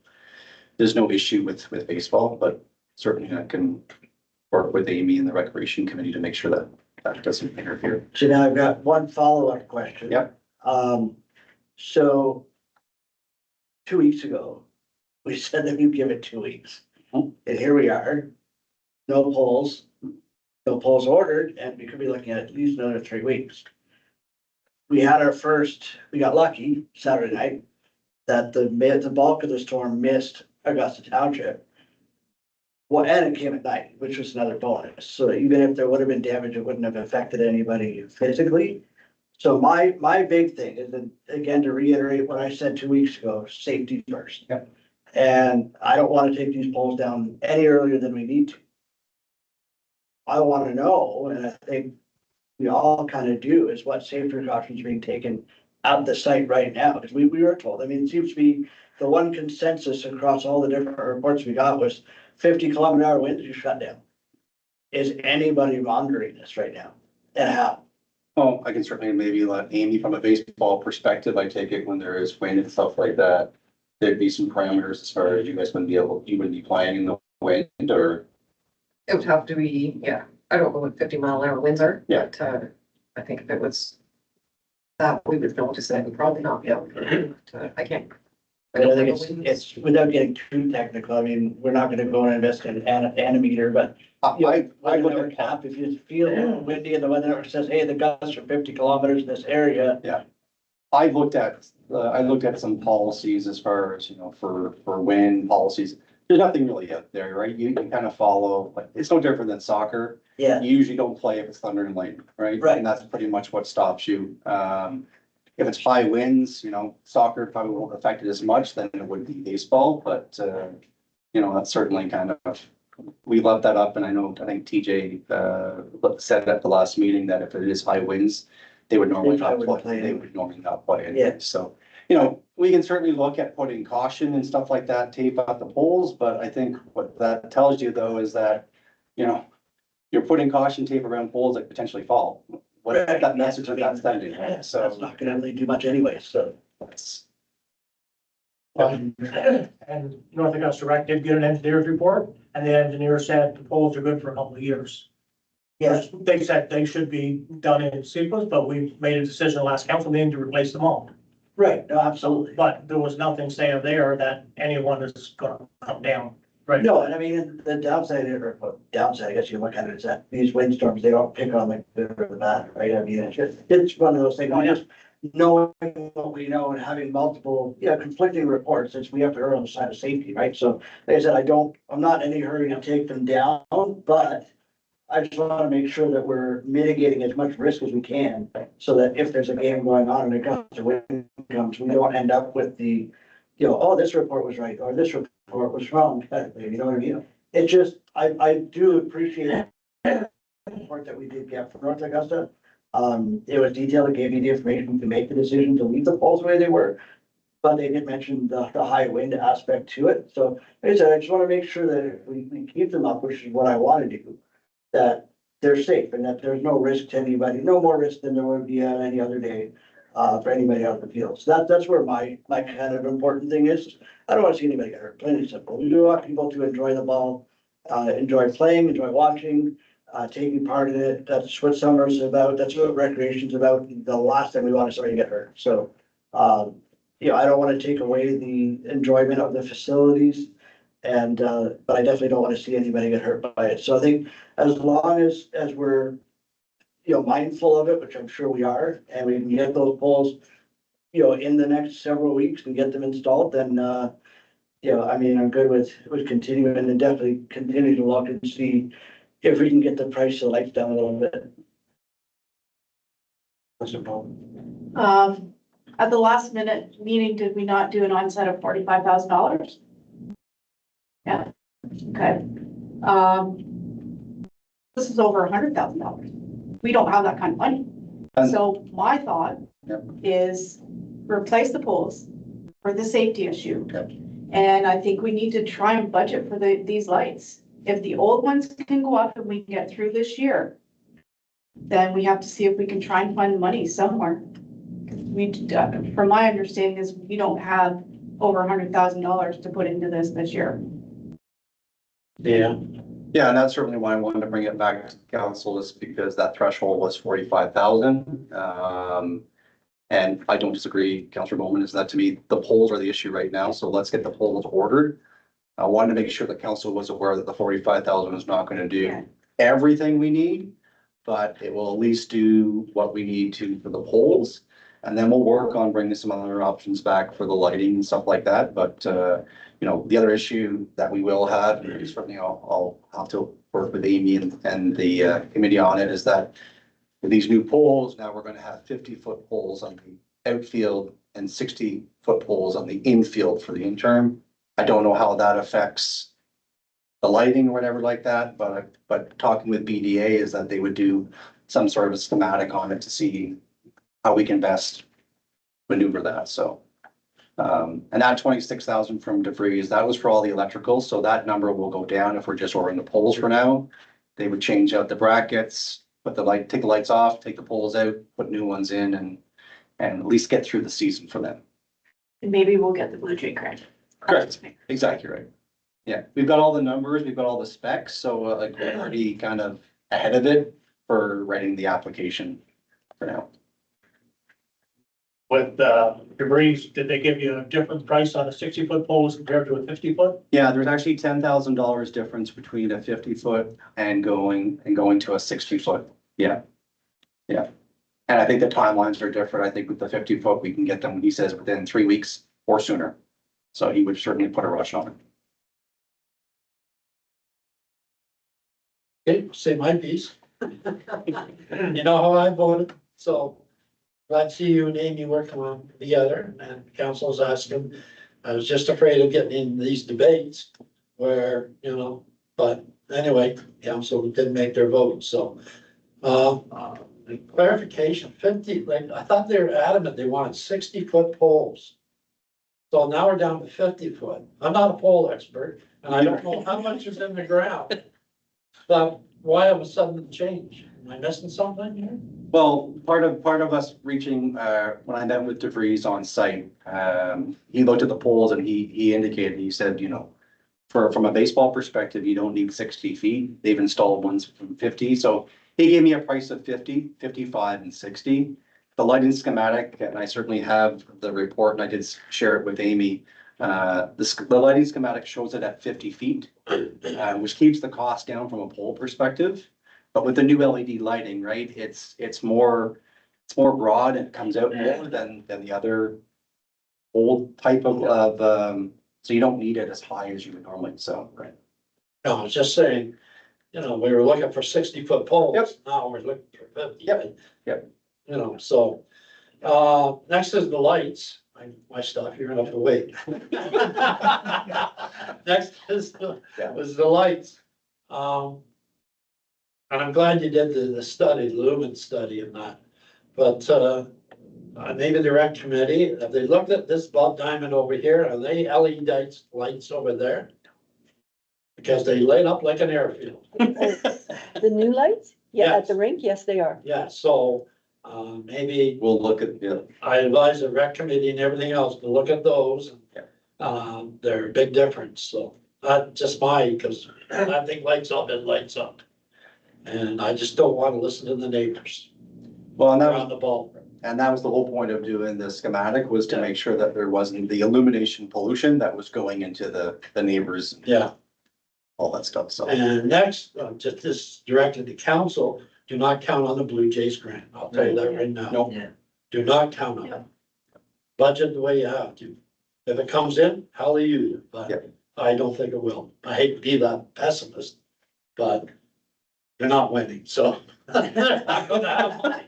issue with baseball, but certainly I can work with Amy and the Recreation Committee to make sure that that doesn't interfere. So now I've got one follow-up question. Yep. So 2 weeks ago, we said that we'd give it 2 weeks. Mhm. And here we are, no polls ordered, and we could be looking at least another 3 weeks. We got lucky Saturday night that the bulk of the storm missed Augusta Township. Well, and it came at night, which was another bonus. So even if there would have been damage, it wouldn't have affected anybody physically. So my big thing is, that, again, to reiterate what I said 2 weeks ago, safety first. Yep. And I don't want to take these poles down any earlier than we need to. I want to know, and I think we all kind of do, is what safety precautions are being taken at the site right now, because we were told, I mean, it seems to be the one consensus across all the different reports we got was 50-kilometer-hour winds, you shut down. Is anybody monitoring this right now? And how? Oh, I can certainly maybe let Amy, from a baseball perspective, I take it when there is wind and stuff like that, there'd be some parameters as far as you wouldn't be playing in the wind, or? It would have to be, yeah, I don't know what 50-mile-an-hour winds are. Yeah. But I think if it was that, we would know to say, we'd probably not be able to, I can't. I I don't think have a wind. it's without getting too technical, I mean, we're not gonna go and invest in an animator, but. I look Weather at, cap, if you feel windy and the weather network says, hey, the gusts are 50 kilometers in this area. I looked at some policies as far as, for wind policies. There's nothing really out there, right? You can kind of follow, like, it's no different than soccer. Yeah, You usually don't play if it's thunder and lightning, right? Right. And that's pretty much what stops you. If it's high winds, soccer probably won't affect it as much than it would be baseball, but, that's certainly kind of we left that up and I think TJ, said at the last meeting that if it is high winds, they would normally They probably not wouldn't play, play they it. would normally not play it. Yeah. So, you know, we can certainly look at putting caution and stuff like that, tape out the poles, but I think what that tells you though is that, you know, you're putting caution tape around poles that potentially fall. What Right. that message is that sending, Yeah, so. that's not gonna really do much anyway, so. That's- And North Augusta Rec did get an engineer's report, and the engineer said the poles are good for a couple of years. Yes, They said they should be done in sequence, but we made a decision last council meeting to replace them all. right, no, absolutely. But there was nothing saying there that anyone is gonna come down. Right. No, and I mean, the downside, or well, downside, I guess you look at it, is that these windstorms, they don't pick on the good or the bad, right? I mean, it's one of those things, we just knowing what we know and having multiple, conflicting reports, we have to err on the side of safety, right? So, like I said, I'm not in any hurry to take them down, but I just wanna make sure that we're mitigating as much risk as we can, so that if there's a game going on and it comes to wind comes, we don't end up with the, oh, this report was right, or this report was wrong, you know what I mean? It just, I do appreciate the report that we did get from North Augusta. It was detailed, it gave me the information to make the decision to leave the poles the way they were. But they did mention the high wind aspect to it, so like I said, I just wanna make sure that if we keep them up, which is what I wanna do, that they're safe and that there's no risk to anybody, no more risk than there would be on any other day. For anybody out in the field. So that's where my kind of important thing is. I don't wanna see anybody get hurt, plain and simple. We do want people to enjoy the ball, enjoy playing, enjoy watching, taking part in it. That's what summer's about. That's what recreation's about. The last thing we want is somebody to get hurt. So, I don't wanna take away the enjoyment of the facilities. And, but I definitely don't wanna see anybody get hurt by it. So I think as long as we're mindful of it, which I'm sure we are, and we can get those poles, in the next several weeks and get them installed, then, I mean, I'm good with continuing and definitely continue to look and see if we can get the price of lights down a little bit. At the last minute meeting, did we not do an onset of $45,000? Yeah, okay. This is over $100,000. We don't have that kind of money. And- So my thought Yep. is replace the poles for the safety issue. Yep. And I think we need to try and budget for these lights. If the old ones can go up and we can get through this year, then we have to see if we can try and find money somewhere. From my understanding is we don't have over $100,000 to put into this year. Yeah. Yeah, and that's certainly why I wanted to bring it back to council, is because that threshold was 45,000. And I don't disagree, Councillor Bowman, is that to me, the poles are the issue right now, so let's get the poles ordered. I wanted to make sure the council was aware that the 45,000 is not gonna Yeah. do everything we need, but it will at least do what we need to for the poles. And then we'll work on bringing some other options back for the lighting and stuff like that, but, the other issue that we will have, and certainly I'll have to work with Amy and the committee on it, is that with these new poles, now we're gonna have 50-foot poles on the outfield and 60-foot poles on the infield for the interim. I don't know how that affects the lighting or whatever like that, but talking with BDA is that they would do some sort of a schematic on it to see how we can best maneuver that, so. And that 26,000 from DeVries, that was for all the electrical, so that number will go down if we're just ordering the poles for now. They would change out the brackets, take the lights off, take the poles out, put new ones in, and at least get through the season for them. And maybe we'll get the Blue Jay grant. Correct. Exactly right. Yeah, we've got all the numbers, we've got all the specs, so like we're already kind of ahead of it for writing the application for now. With debris, did they give you a different price on a 60-foot pole as compared to a 50-foot? Yeah, there's actually $10,000 difference between a 50-foot and going to a 60-foot. Yeah. Yeah. And I think the timelines are different. I think with the 50-foot, we can get them, he says, within 3 weeks or sooner. So he would certainly put a rush on it. Okay, say my piece. You know how I voted, so glad to see you and Amy working on together, and council's asking. I was just afraid of getting in these debates where, But anyway, council didn't make their vote, so. Clarification, 50, like, I thought they were adamant, they wanted 60-foot poles. So now we're down to 50 foot. I'm not a pole expert, and I don't know how much is in the ground. But why of a sudden change? Am I missing something here? Well, part of us reaching, when I met with DeVries on site, he looked at the poles and he indicated, he said, you know, from a baseball perspective, you don't need 60 feet. They've installed ones from 50. So he gave me a price of 50, 55, and 60. The lighting schematic, and I certainly have the report, and I did share it with Amy. The lighting schematic shows it at 50 feet, which keeps the cost down from a pole perspective. But with the new LED lighting, right, it's more broad and it comes out more than the other old type of, so you don't need it as high as you would normally, so, right. No, I was just saying, you know, we were looking for 60-foot poles. Yep. Now we're looking for 50. Yep. Yep. You know, so, next is the lights. My stuff, you're gonna have to wait. Next is the lights. And I'm glad you did the study, lumen study and that. But, maybe the rec committee, have they looked at this bulb diamond over here? Are they LED lights over there? Because they light up like an airfield. The new lights? Yeah, at the Yes. rink, yes, they are. Yeah, so, maybe We'll look at, yeah, I advise the rec committee and everything else to look at those. They're a big difference, so, not just mine, because I think lights up, it lights up. And I just don't want to listen to the neighbors well, and that around was, the ball. and that was the whole point of doing the schematic, was to Yeah. make sure that there wasn't the illumination pollution that was going into the neighbors, Yeah, all that stuff, so. and next, just this directed to council, do not count on the Blue Jays grant. I'll tell you that right now. Nope. Do not count on it. Budget the way you have to. If it comes in, hallelujah, but Yeah. I don't think it will. I hate to be that pessimist, but you're not winning, so. They're not gonna have money.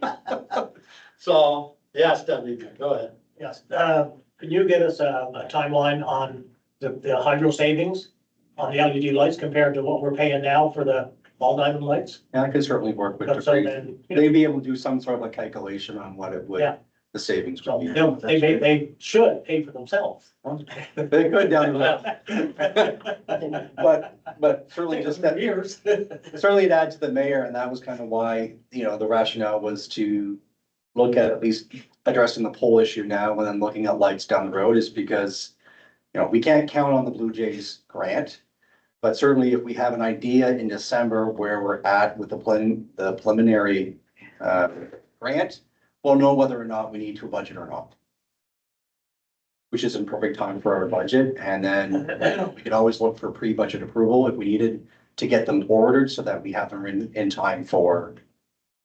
So, yes, Debbie, go ahead. Yes, can you get us a timeline on the hydro savings on the LED lights compared to what we're paying now for the ball diamond lights? Yeah, I can certainly work with So DeVries. then, you know, They'd be able to do some sort of a calculation on what it would, Yeah. the savings so would be. they should pay for themselves. They could down the road. But certainly just that, Years. certainly it adds to the mayor, and that was kind of why, you know, the rationale was to look at least addressing the pole issue now and then looking at lights down the road, is because, you know, we can't count on the Blue Jays grant. But certainly if we have an idea in December where we're at with the preliminary grant, we'll know whether or not we need to budget or not. Which is in perfect time for our budget, and then we could always look for pre-budget approval if we needed to get them ordered so that we have them in time for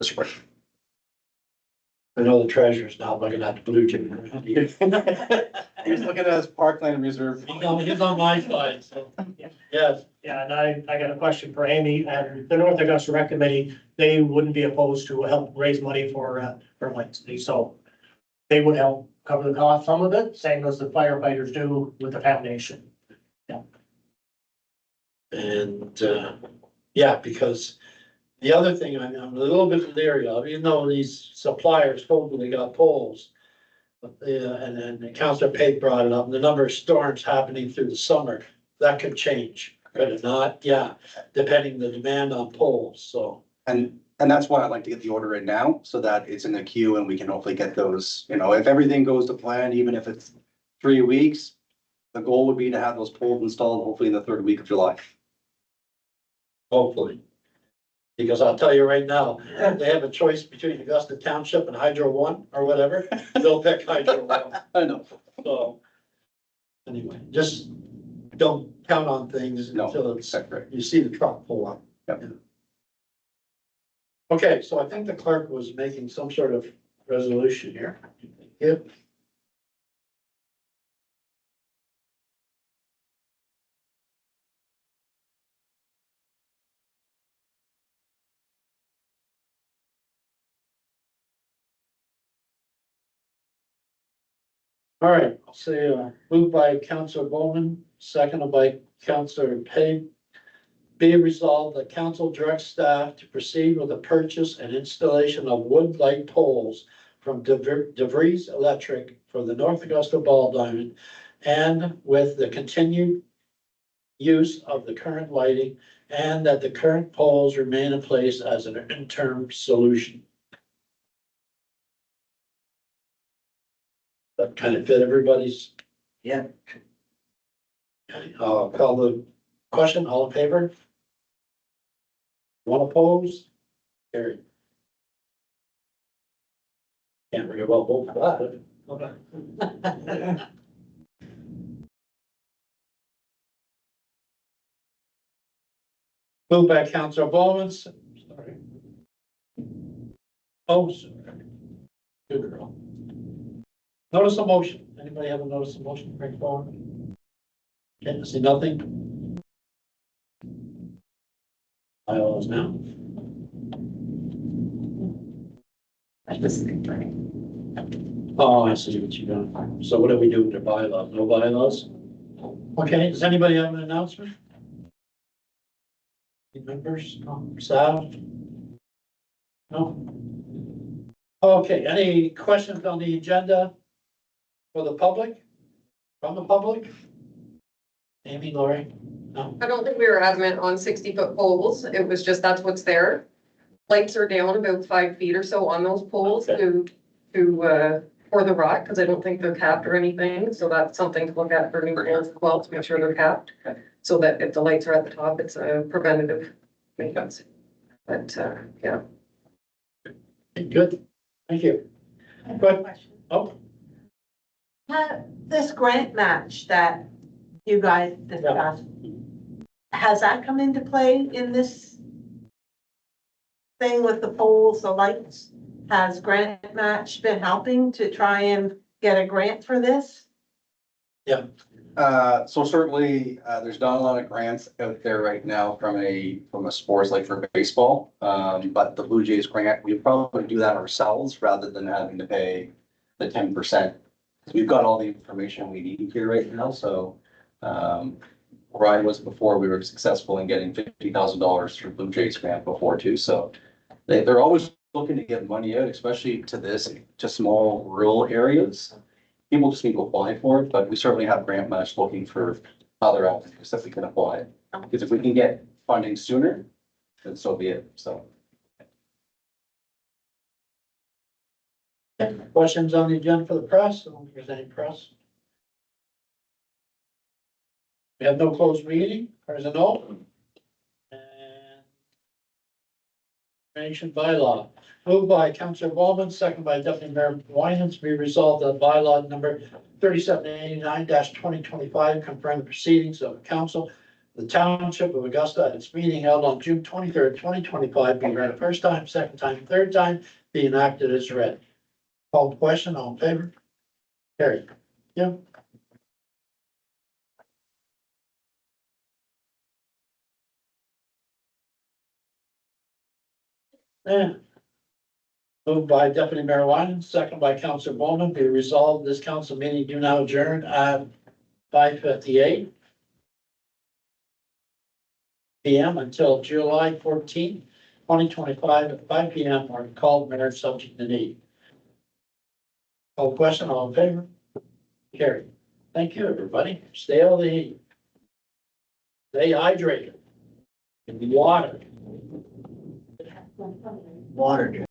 the spring. I know the treasurer's now looking at the Blue Jay. He's looking at his parkland reserve. He's on my side, so, yes. Yeah, and I got a question for Amy, and the North Augusta Rec Committee, they wouldn't be opposed to help raise money for lights, so they would help cover the cost, some of it, same as the firefighters do with the foundation. And, yeah, because the other thing I'm a little bit leery of, even though these suppliers hopefully got poles. But and then Councilor Pate brought it up, the number of storms happening through the summer, that could change, could it not? Yeah, depending the demand on poles, so. And that's why I'd like to get the order in now, so that it's in the queue and we can hopefully get those, you know, if everything goes to plan, even if it's 3 weeks. The goal would be to have those poles installed hopefully in the third week of July. Hopefully. Because I'll tell you right now, if they have a choice between Augusta Township and Hydro One or whatever, they'll pick Hydro One, I know. so. Anyway, just don't count on things No, until it's, that's right. you see the truck pull up. Yep. Okay, so I think the clerk was making some sort of resolution here. Yep. All right, I'll say, moved by Councilor Bowman, seconded by Councilor Pate. Be it resolved, the council directs staff to proceed with the purchase and installation of wood light poles from DeVries Electric for the North Augusta Ball Diamond, and with the continued use of the current lighting, and that the current poles remain in place as an interim solution. That kind of fit everybody's. Yeah. Okay, I'll call the question. All in favor? One opposed? Carried. Can't really well vote for that. Moved by Councilor Bowman. Sorry. Oh, sorry. Good girl. Notice of motion. Anybody have a notice of motion to bring forward? Can't see nothing. Bylaws now. Oh, I see what you're doing. So what do we do with the bylaws? No bylaws? Okay, does anybody have an announcement? Any members, staff? No? Okay, any questions on the agenda for the public? From the public? Amy, Lori? No? I don't think we were adamant on 60-foot poles. It was just, that's what's there. Lights are down about 5 feet or so on those poles for the rock, because I don't think they're capped or anything. So that's something to look at for new poles as well, to make sure they're capped. So that if the lights are at the top, it's a preventative maintenance. But, yeah. Good, thank you. Good. Oh, This grant match that you guys discussed, has that come into play in this thing with the poles, the lights? Has grant match been helping to try and get a grant for this? So certainly, there's not a lot of grants out there right now from a sports like for baseball. But the Blue Jays grant, we probably do that ourselves rather than having to pay the 10%. We've got all the information we need here right now, so, where I was before, we were successful in getting $50,000 through Blue Jays grant before too, so they're always looking to get money out, especially to small rural areas. People just need to apply for it, but we certainly have grant match looking for other applicants that we can apply. Because if we can get funding sooner, then so be it, so. questions on the agenda for the press? I don't think there's any press. We have no closed meeting, or is it no? And Nation bylaw, moved by Councilor Bowman, second by Deputy Mayor Winans, be resolved that bylaw number 3789-2025 confirm the proceedings of the council. The Township of Augusta at its meeting held on June 23rd, 2025, being read the first time, second time, third time, be enacted as read. Call the question, all in favor? Carried. Yeah. Yeah. Moved by Deputy Mayor Wyman, second by Councilor Bowman, be resolved this council meeting do now adjourn at 5:58 PM until July 14th, 2025 at 5 PM or called mayor subject to need. Call question, all in favor? Carried. Thank you, everybody. Stay healthy. Stay hydrated. And water. Water.